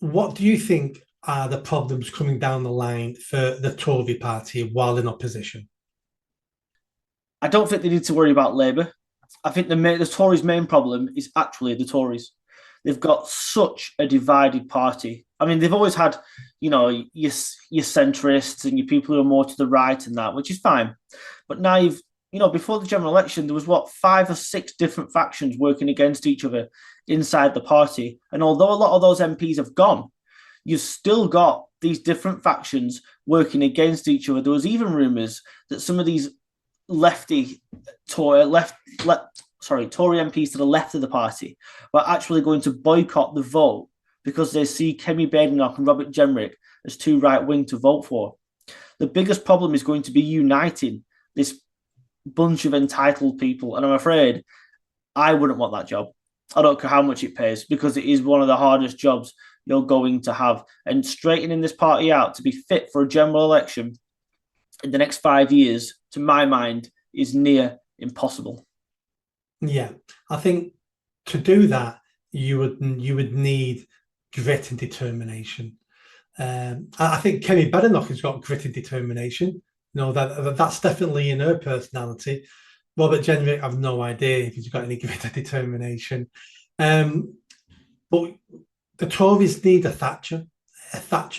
What do you think are the problems coming down the line for the Tory party while in opposition? I don't think they need to worry about Labour. I think the Tories' main problem is actually the Tories. They've got such a divided party. I mean, they've always had, your centrists and your people who are more to the right and that, which is fine. But now before the general election, there was what, 5 or 6 different factions working against each other inside the party. And although a lot of those MPs have gone, you've still got these different factions working against each other. There was even rumours that some of these lefty Tory Tory MPs to the left of the party were actually going to boycott the vote because they see Kemi Badenoch and Robert Jenrick as too right wing to vote for. The biggest problem is going to be uniting this bunch of entitled people, and I'm afraid I wouldn't want that job. I don't care how much it pays because it is one of the hardest jobs you're going to have. And straightening this party out to be fit for a general election in the next 5 years, to my mind, is near impossible. Yeah, I think to do that, you would need grit and determination. I think Kemi Badenoch has got grit and determination. That's definitely in her personality. Robert Jenrick, I've no idea if he's got any grit or determination. Um, but the Tories need a Thatcher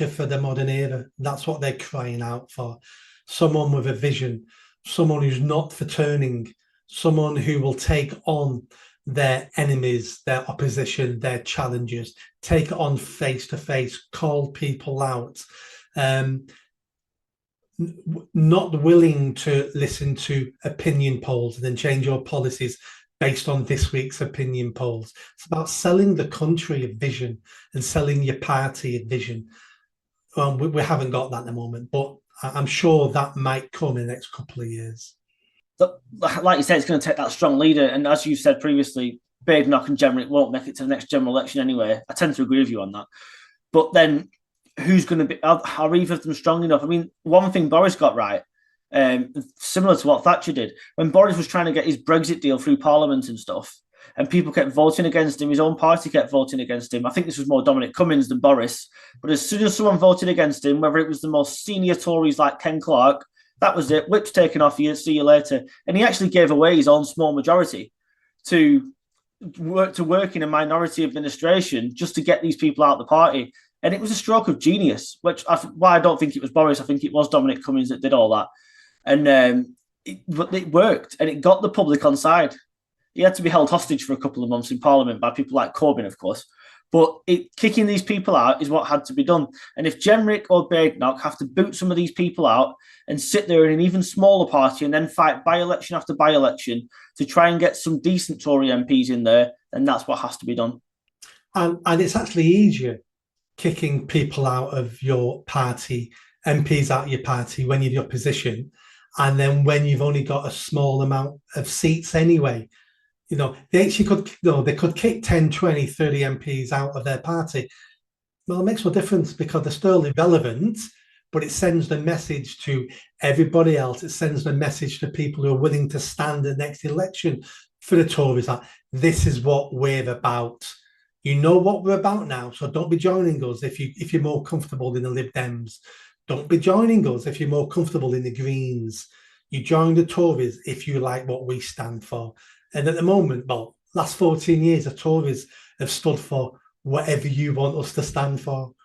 for the modern era. That's what they're crying out for. Someone with a vision, someone who's not for turning, someone who will take on their enemies, their opposition, their challenges, take it on face to face, call people out, um, not willing to listen to opinion polls and then change your policies based on this week's opinion polls. It's about selling the country a vision and selling your party a vision. We haven't got that at the moment, but I'm sure that might come in the next couple of years. But like you said, it's going to take that strong leader. And as you said previously, Badenoch and Jenrick won't make it to the next general election anyway. I tend to agree with you on that. But then who's going to be, are either of them strong enough? I mean, one thing Boris got right, similar to what Thatcher did, when Boris was trying to get his Brexit deal through Parliament and stuff, and people kept voting against him, his own party kept voting against him. I think this was more Dominic Cummings than Boris. But as soon as someone voted against him, whether it was the most senior Tories like Ken Clarke, that was it. Whip's taken off you. See you later. And he actually gave away his own small majority to work in a minority administration just to get these people out of the party. And it was a stroke of genius, why I don't think it was Boris. I think it was Dominic Cummings that did all that. And it worked, and it got the public on side. He had to be held hostage for a couple of months in Parliament by people like Corbyn, of course. But kicking these people out is what had to be done. And if Jenrick or Badenoch have to boot some of these people out and sit there in an even smaller party and then fight by-election after by-election to try and get some decent Tory MPs in there, then that's what has to be done. And it's actually easier kicking people out of your party, MPs out of your party when you're the opposition, and then when you've only got a small amount of seats anyway. They actually they could kick 10, 20, 30 MPs out of their party. Well, it makes no difference because they're still irrelevant, but it sends the message to everybody else. It sends the message to people who are willing to stand the next election for the Tories that this is what we're about. You know what we're about now, so don't be joining us if you're more comfortable in the Lib Dems. Don't be joining us if you're more comfortable in the Greens. You join the Tories if you like what we stand for. And at the moment, well, last 14 years, the Tories have stood for whatever you want us to stand for.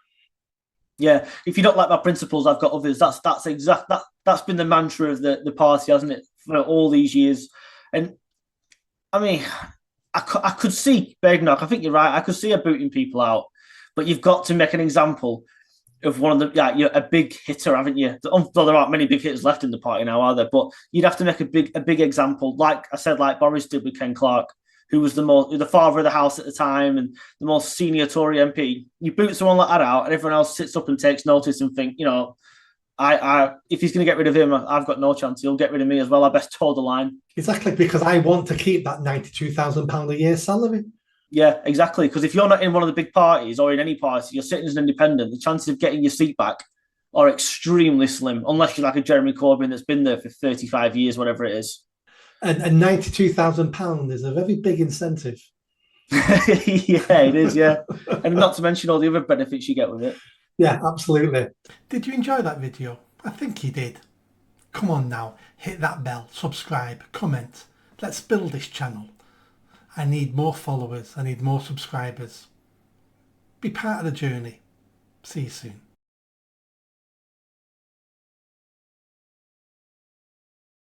Yeah, if you don't like my principles, I've got others. That's been the mantra of the party, hasn't it, for all these years? And I mean, I could see Badenoch. I think you're right. I could see her booting people out, but you've got to make an example of one of the a big hitter, haven't you? Though there aren't many big hitters left in the party now, are there? But you'd have to make a big example, like I said, like Boris did with Ken Clarke, who was the father of the house at the time and the most senior Tory MP. You boot someone like that out, and everyone else sits up and takes notice and think, I if he's going to get rid of him, I've got no chance. He'll get rid of me as well. I best toe the line. Exactly, because I want to keep that £92,000 a year salary. Yeah, exactly. Because if you're not in one of the big parties or in any party, you're sitting as an independent, the chances of getting your seat back are extremely slim, unless you're like a Jeremy Corbyn that's been there for 35 years, whatever it is. And £92,000 is a very big incentive. Yeah, it is. Yeah, and not to mention all the other benefits you get with it. Yeah, absolutely. Did you enjoy that video? I think you did. Come on now, hit that bell, subscribe, comment. Let's build this channel. I need more followers, I need more subscribers. Be part of the journey. See you soon.